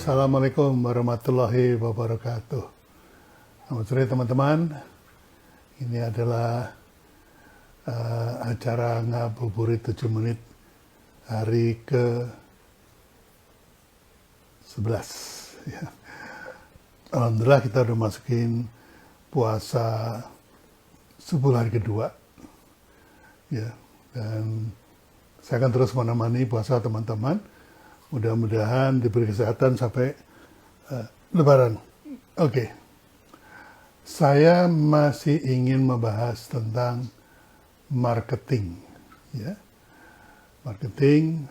Assalamualaikum warahmatullahi wabarakatuh. Selamat sore teman-teman. Ini adalah acara ngabuburit 7 menit hari ke-11. Ya. Alhamdulillah kita udah masukin puasa subuh hari kedua. Ya, dan saya akan terus menemani puasa teman-teman. Mudah-mudahan diberi kesehatan sampai Lebaran. Oke. Saya masih ingin membahas tentang marketing. Ya. Marketing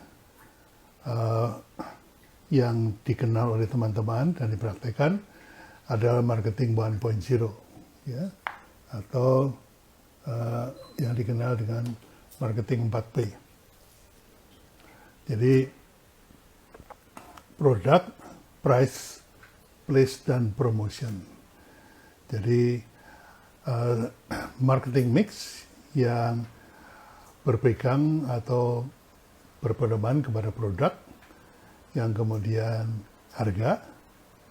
yang dikenal oleh teman-teman dan dipraktekkan adalah marketing 1.0. Ya. Atau yang dikenal dengan marketing 4P. Jadi produk, price, place, dan promotion. Jadi marketing mix yang berpegang atau berpedoman kepada produk, yang kemudian harga,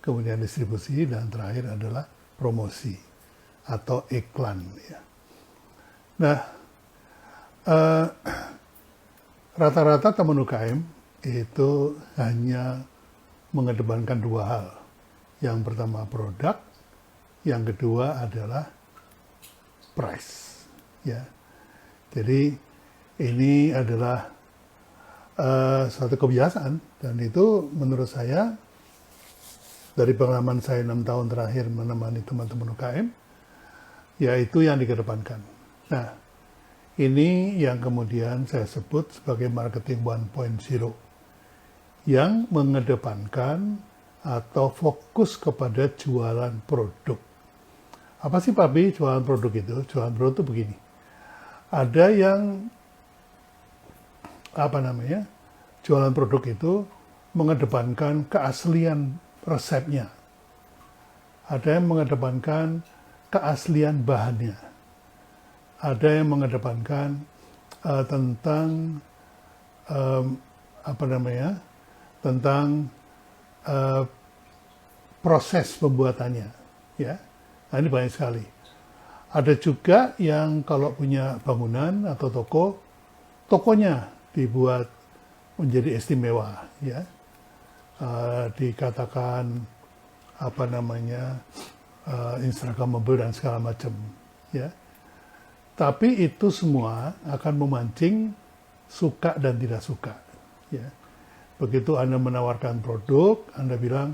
kemudian distribusi, dan terakhir adalah promosi atau iklan. Ya. Nah, rata-rata teman UKM itu hanya mengedepankan dua hal. Yang pertama produk, yang kedua adalah price. Ya. Jadi ini adalah suatu kebiasaan, dan itu menurut saya dari pengalaman saya 6 tahun terakhir menemani teman-teman UKM, yaitu yang dikedepankan. Nah, ini yang kemudian saya sebut sebagai marketing 1.0. Yang mengedepankan atau fokus kepada jualan produk. Apa sih Pak B jualan produk itu? Jualan produk itu begini. Ada yang jualan produk itu mengedepankan keaslian resepnya. Ada yang mengedepankan keaslian bahannya. Ada yang mengedepankan tentang tentang proses pembuatannya, ya. Nah, ini banyak sekali. Ada juga yang kalau punya bangunan atau toko, tokonya dibuat menjadi istimewa, ya. Dikatakan Instagramable dan segala macam, ya. Tapi itu semua akan memancing suka dan tidak suka, ya. Begitu Anda menawarkan produk, Anda bilang,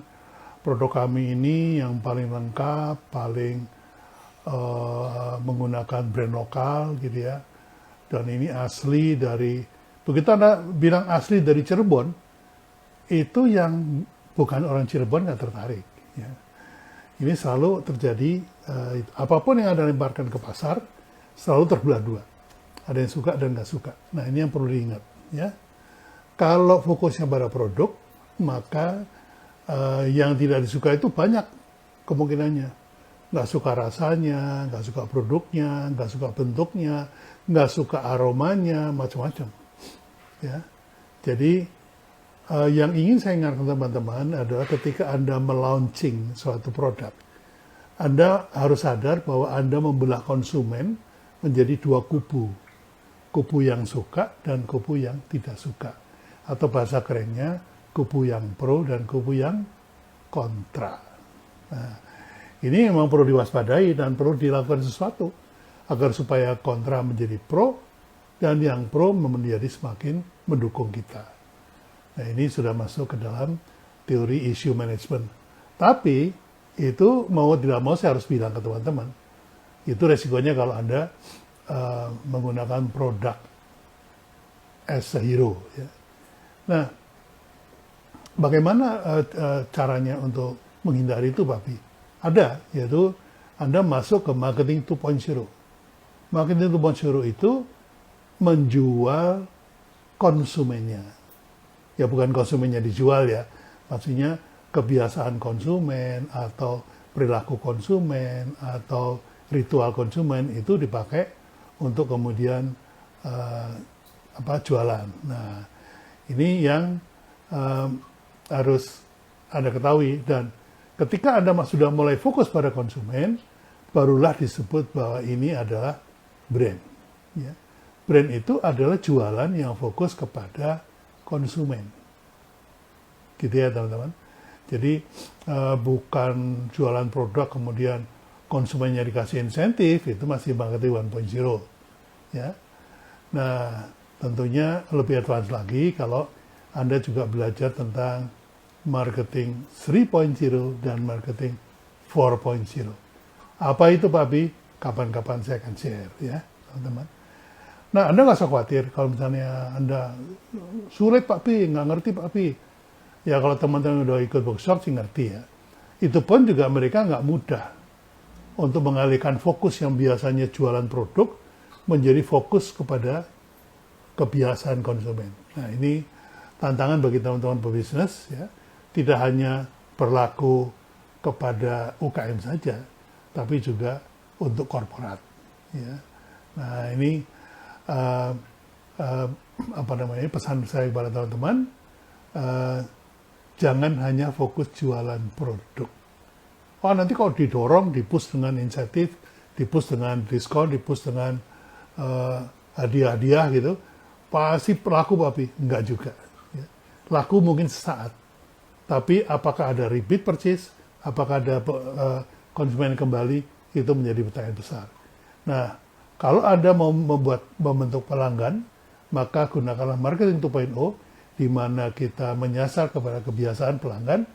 produk kami ini yang paling lengkap, paling menggunakan brand lokal, gitu ya. Dan ini asli dari, begitu Anda bilang asli dari Cirebon, itu yang bukan orang Cirebon nggak tertarik. Ya. Ini selalu terjadi, apapun yang Anda lemparkan ke pasar, selalu terbelah dua. Ada yang suka dan nggak suka. Nah, ini yang perlu diingat, ya. Kalau fokusnya pada produk, maka yang tidak disuka itu banyak kemungkinannya. Nggak suka rasanya, nggak suka produknya, nggak suka bentuknya, nggak suka aromanya, macam-macam. Ya. Jadi yang ingin saya ingatkan teman-teman adalah ketika Anda melaunching suatu produk, Anda harus sadar bahwa Anda membelah konsumen menjadi dua kubu. Kubu yang suka dan kubu yang tidak suka. Atau bahasa kerennya, kubu yang pro dan kubu yang kontra. Nah, ini memang perlu diwaspadai dan perlu dilakukan sesuatu agar supaya kontra menjadi pro dan yang pro menjadi semakin mendukung kita. Nah, ini sudah masuk ke dalam teori issue management. Tapi itu mau tidak mau saya harus bilang ke teman-teman, itu resikonya kalau Anda menggunakan produk as a hero. Ya. Nah, bagaimana caranya untuk menghindari itu, Pak Pi? Ada, yaitu Anda masuk ke marketing 2.0. Marketing 2.0 itu menjual konsumennya. Ya, bukan konsumennya dijual, ya. Maksudnya kebiasaan konsumen atau perilaku konsumen atau ritual konsumen itu dipakai untuk kemudian jualan. Nah, ini yang harus Anda ketahui. Dan ketika Anda sudah mulai fokus pada konsumen, barulah disebut bahwa ini adalah brand. Ya. Brand itu adalah jualan yang fokus kepada konsumen. Gitu ya teman-teman. Jadi bukan jualan produk kemudian konsumennya dikasih insentif, itu masih marketing 1.0. Ya. Nah, tentunya lebih advance lagi kalau Anda juga belajar tentang marketing 3.0 dan marketing 4.0. Apa itu Pak Abi? Kapan-kapan saya akan share ya teman-teman. Nah, Anda nggak usah khawatir kalau misalnya Anda sulit Pak Pi, nggak ngerti Pak Pi. Ya kalau teman-teman udah ikut workshop sih ngerti ya. Itu pun juga mereka nggak mudah untuk mengalihkan fokus yang biasanya jualan produk menjadi fokus kepada kebiasaan konsumen. Nah ini tantangan bagi teman-teman pebisnis ya. Tidak hanya berlaku kepada UKM saja, tapi juga untuk korporat. Ya. Nah ini pesan saya kepada teman-teman, jangan hanya fokus jualan produk. Oh nanti kalau didorong, dipush dengan insentif, dipush dengan diskon, dipush dengan hadiah-hadiah gitu, pasti laku Papi? Enggak juga. Ya. Laku mungkin sesaat, tapi apakah ada repeat purchase, apakah ada konsumen kembali, itu menjadi pertanyaan besar. Nah, kalau Anda mau membentuk pelanggan, maka gunakanlah marketing 2.0, di mana kita menyasar kepada kebiasaan pelanggan,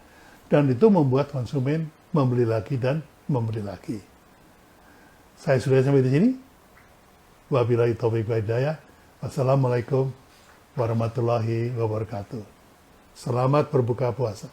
dan itu membuat konsumen membeli lagi dan membeli lagi. Saya sudah sampai di sini. Wabillahi taufiq wal hidayah. Wassalamualaikum warahmatullahi wabarakatuh. Selamat berbuka puasa.